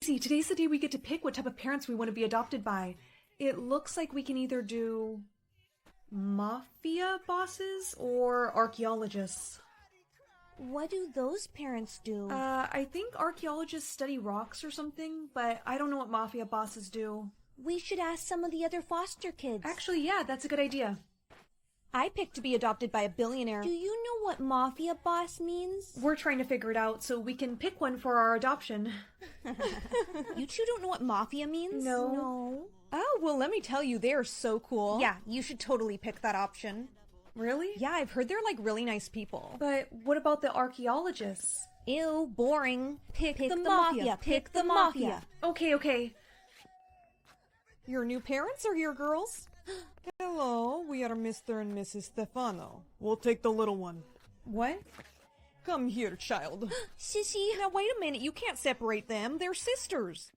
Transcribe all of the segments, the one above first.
Macy, today's the day we get to pick what type of parents we want to be adopted by. It looks like we can either do mafia bosses or archaeologists. What do those parents do? I think archaeologists study rocks or something, but I don't know what mafia bosses do. We should ask some of the other foster kids. Actually, yeah, that's a good idea. I picked to be adopted by a billionaire. Do you know what mafia boss means? We're trying to figure it out so we can pick one for our adoption. You two don't know what mafia means? No. Oh, well, let me tell you, they are so cool. Yeah, you should totally pick that option. Really? Yeah, I've heard they're like really nice people. But what about the archaeologists? Ew, boring. Pick the mafia. Pick the mafia. Okay. Your new parents are here, girls. Hello, we are Mr. and Mrs. Stefano. We'll take the little one. What? Come here, child. Sissy, now wait a minute. You can't separate them. They're sisters.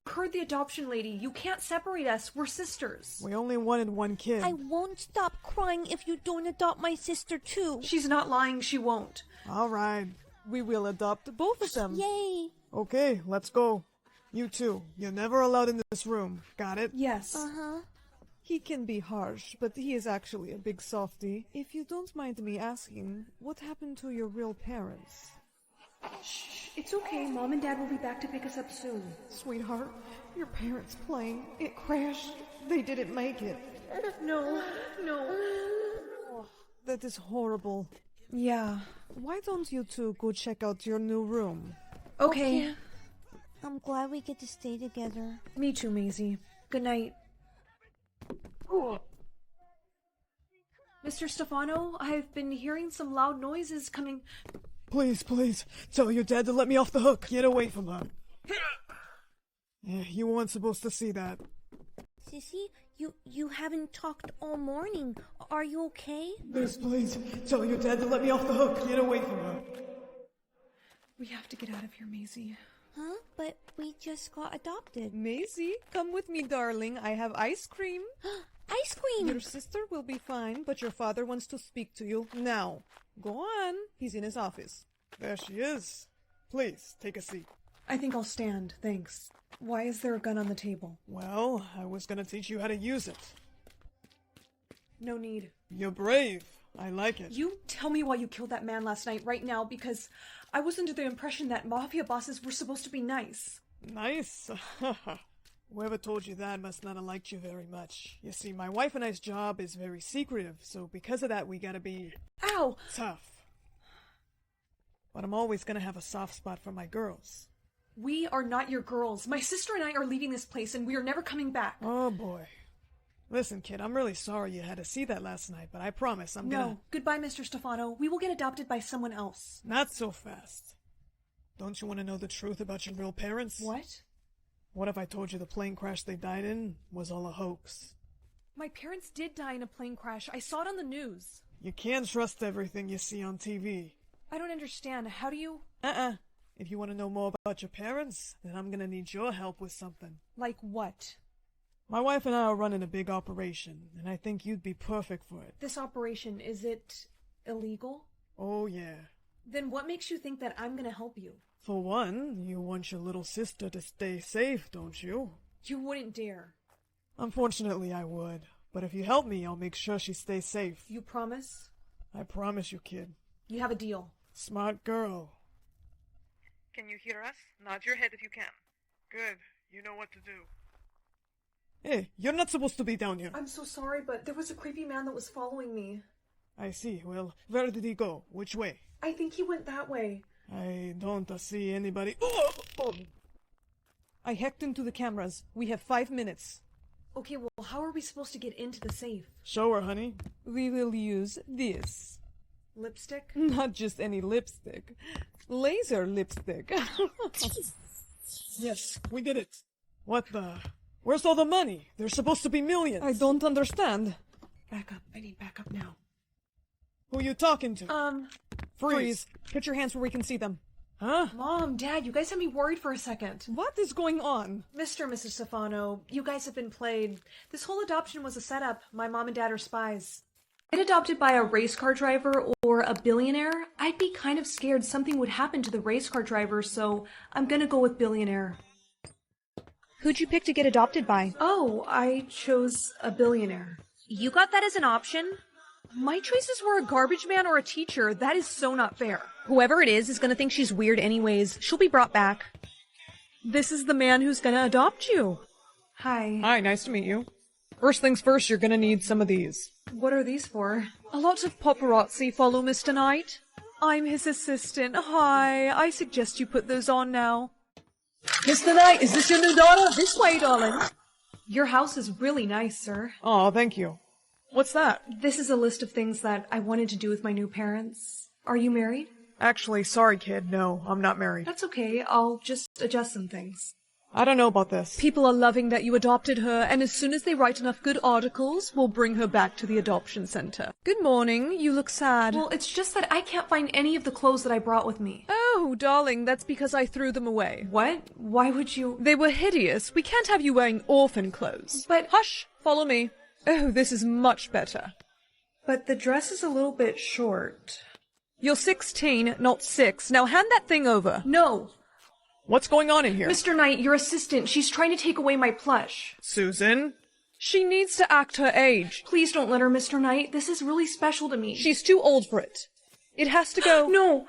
Heard the adoption lady. You can't separate us. We're sisters. We only wanted one kid. I won't stop crying if you don't adopt my sister too. She's not lying. She won't. All right, we will adopt both of them. Yay! Okay, let's go. You two, you're never allowed in this room. Got it? Yes. Uh-huh. He can be harsh, but he is actually a big softie. If you don't mind me asking, what happened to your real parents? Shh. It's okay. Mom and Dad will be back to pick us up soon. Sweetheart, your parents' plane, it crashed. They didn't make it. No. That is horrible. Yeah. Why don't you two go check out your new room? Okay. I'm glad we get to stay together. Me too, Maisie. Good night. Mr. Stefano, I've been hearing some loud noises coming. Please, tell your dad to let me off the hook. Get away from her. Yeah, you weren't supposed to see that. Sissy, you haven't talked all morning. Are you okay? Please, tell your dad to let me off the hook. Get away from her. We have to get out of here, Maisie. Huh? But we just got adopted. Maisie, come with me, darling. I have ice cream. Ice cream! Your sister will be fine, but your father wants to speak to you now. Go on. He's in his office. There she is. Please, take a seat. I think I'll stand, thanks. Why is there a gun on the table? Well, I was gonna teach you how to use it. No need. You're brave. I like it. You tell me why you killed that man last night right now, because I was under the impression that mafia bosses were supposed to be nice. Nice? Whoever told you that must not have liked you very much. You see, my wife and I's job is very secretive, so because of that we gotta be... Ow! Tough. But I'm always gonna have a soft spot for my girls. We are not your girls. My sister and I are leaving this place and we are never coming back. Oh boy. Listen, kid, I'm really sorry you had to see that last night, but I promise I'm gonna... No. Goodbye, Mr. Stefano. We will get adopted by someone else. Not so fast. Don't you want to know the truth about your real parents? What? What if I told you the plane crash they died in was all a hoax? My parents did die in a plane crash. I saw it on the news. You can't trust everything you see on TV. I don't understand. How do you... If you want to know more about your parents, then I'm gonna need your help with something. Like what? My wife and I are running a big operation, and I think you'd be perfect for it. This operation, is it illegal? Oh, yeah. Then what makes you think that I'm gonna help you? For one, you want your little sister to stay safe, don't you? You wouldn't dare. Unfortunately, I would. But if you help me, I'll make sure she stays safe. You promise? I promise you, kid. You have a deal. Smart girl. Can you hear us? Nod your head if you can. Good. You know what to do. Hey, you're not supposed to be down here. I'm so sorry, but there was a creepy man that was following me. I see. Well, where did he go? Which way? I think he went that way. I don't see anybody. I hacked into the cameras. We have 5 minutes. Okay, well, how are we supposed to get into the safe? Show her, honey. We will use this. Lipstick? Not just any lipstick. Laser lipstick. Yes, we did it. What the... Where's all the money? There's supposed to be millions. I don't understand. Back up. I need backup now. Who you talking to? Freeze. Put your hands where we can see them. Huh? Mom, Dad, you guys had me worried for a second. What is going on? Mr. and Mrs. Stefano, you guys have been played. This whole adoption was a setup. My mom and dad are spies. Get adopted by a race car driver or a billionaire? I'd be kind of scared something would happen to the race car driver, so I'm gonna go with billionaire. Who'd you pick to get adopted by? Oh, I chose a billionaire. You got that as an option? My choices were a garbage man or a teacher. That is so not fair. Whoever it is gonna think she's weird anyways. She'll be brought back. This is the man who's gonna adopt you. Hi. Hi, nice to meet you. First things first, you're gonna need some of these. What are these for? A lot of paparazzi follow Mr. Knight. I'm his assistant. Hi, I suggest you put those on now. Mr. Knight, is this your new daughter? This way, darling. Your house is really nice, sir. Oh, thank you. What's that? This is a list of things that I wanted to do with my new parents. Are you married? Actually, sorry, kid. No, I'm not married. That's okay. I'll just adjust some things. I don't know about this. People are loving that you adopted her, and as soon as they write enough good articles, we'll bring her back to the adoption center. Good morning. You look sad. Well, it's just that I can't find any of the clothes that I brought with me. Oh, darling, that's because I threw them away. What? Why would you? They were hideous. We can't have you wearing orphan clothes. But... Hush! Follow me. Oh, this is much better. But the dress is a little bit short. You're 16, not 6. Now hand that thing over. No! What's going on in here? Mr. Knight, your assistant. She's trying to take away my plush. Susan? She needs to act her age. Please don't let her, Mr. Knight. This is really special to me. She's too old for it. It has to go. No!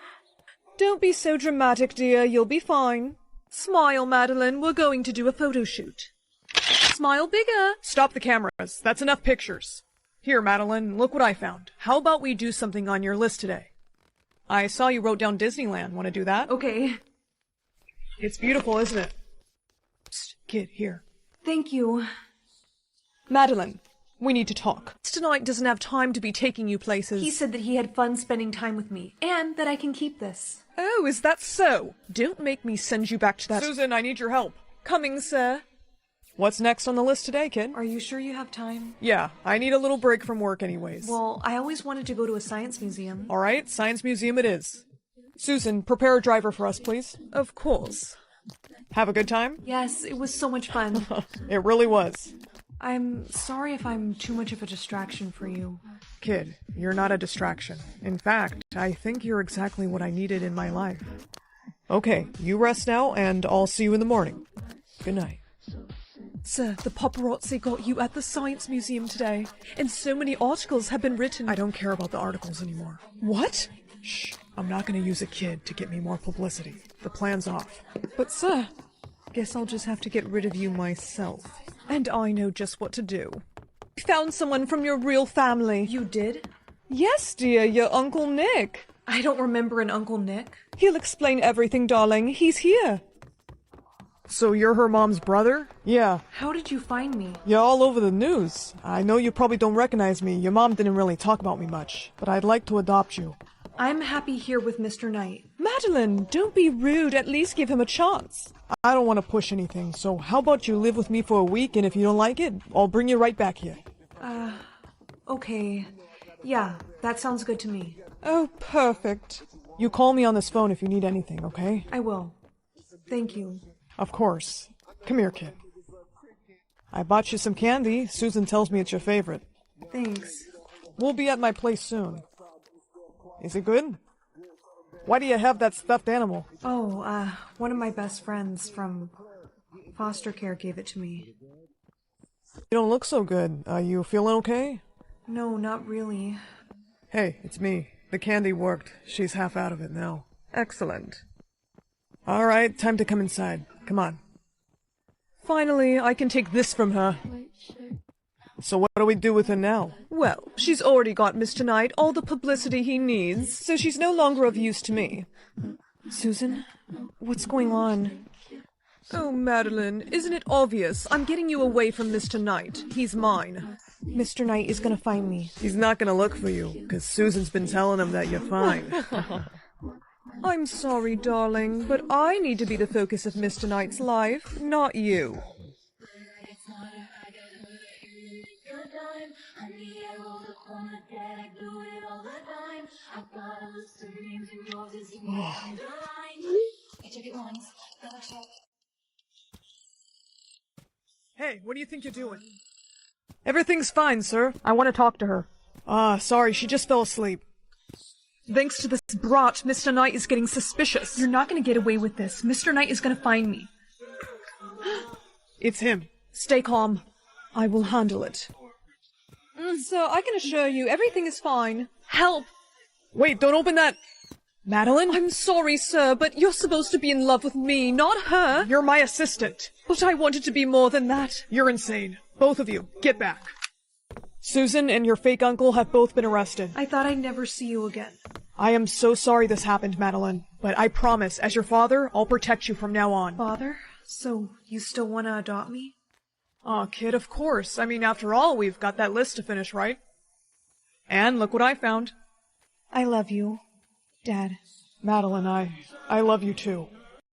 Don't be so dramatic, dear. You'll be fine. Smile, Madeline. We're going to do a photo shoot. Smile bigger. Stop the cameras. That's enough pictures. Here, Madeline, look what I found. How about we do something on your list today? I saw you wrote down Disneyland. Want to do that? Okay. It's beautiful, isn't it? Psst, kid, here. Thank you. Madeline, we need to talk. Tonight doesn't have time to be taking you places. He said that he had fun spending time with me, and that I can keep this. Oh, is that so? Don't make me send you back to that— Susan, I need your help. Coming, sir. What's next on the list today, kid? Are you sure you have time? Yeah, I need a little break from work anyways. Well, I always wanted to go to a science museum. All right, science museum it is. Susan, prepare a driver for us, please. Of course. Have a good time? Yes, it was so much fun. It really was. I'm sorry if I'm too much of a distraction for you. Kid, you're not a distraction. In fact, I think you're exactly what I needed in my life. Okay, you rest now, and I'll see you in the morning. Good night. Sir, the paparazzi got you at the Science Museum today, and so many articles have been written. I don't care about the articles anymore. What? Shh, I'm not gonna use a kid to get me more publicity. The plan's off. But sir, guess I'll just have to get rid of you myself. And I know just what to do. I found someone from your real family. You did? Yes, dear, your Uncle Nick. I don't remember an Uncle Nick. He'll explain everything, darling. He's here. So you're her mom's brother? Yeah. How did you find me? You're all over the news. I know you probably don't recognize me. Your mom didn't really talk about me much. But I'd like to adopt you. I'm happy here with Mr. Knight. Madeline, don't be rude. At least give him a chance. I don't want to push anything, so how about you live with me for a week, and if you don't like it, I'll bring you right back here. Okay. Yeah, that sounds good to me. Oh, perfect. You call me on this phone if you need anything, okay? I will. Thank you. Of course. Come here, kid. I bought you some candy. Susan tells me it's your favorite. Thanks. We'll be at my place soon. Is it good? Why do you have that stuffed animal? Oh, one of my best friends from foster care gave it to me. You don't look so good. Are you feeling okay? No, not really. Hey, it's me. The candy worked. She's half out of it now. Excellent. All right, time to come inside. Come on. Finally, I can take this from her. So what do we do with her now? Well, she's already got Mr. Knight all the publicity he needs, so she's no longer of use to me. Susan, what's going on? Oh, Madeline, isn't it obvious? I'm getting you away from Mr. Knight. He's mine. Mr. Knight is gonna find me. He's not gonna look for you, because Susan's been telling him that you're fine. I'm sorry, darling, but I need to be the focus of Mr. Knight's life, not you. Hey, what do you think you're doing? Everything's fine, sir. I want to talk to her. Sorry, she just fell asleep. Thanks to this brat, Mr. Knight is getting suspicious. You're not gonna get away with this. Mr. Knight is gonna find me. It's him. Stay calm. I will handle it. Sir, I can assure you, everything is fine. Help! Wait, don't open that! Madeline? I'm sorry, sir, but you're supposed to be in love with me, not her. You're my assistant. But I wanted to be more than that. You're insane. Both of you, get back. Susan and your fake uncle have both been arrested. I thought I'd never see you again. I am so sorry this happened, Madeline, but I promise, as your father, I'll protect you from now on. Father? So, you still want to adopt me? Aw, kid, of course. I mean, after all, we've got that list to finish, right? And look what I found. I love you, Dad. Madeline, I love you too.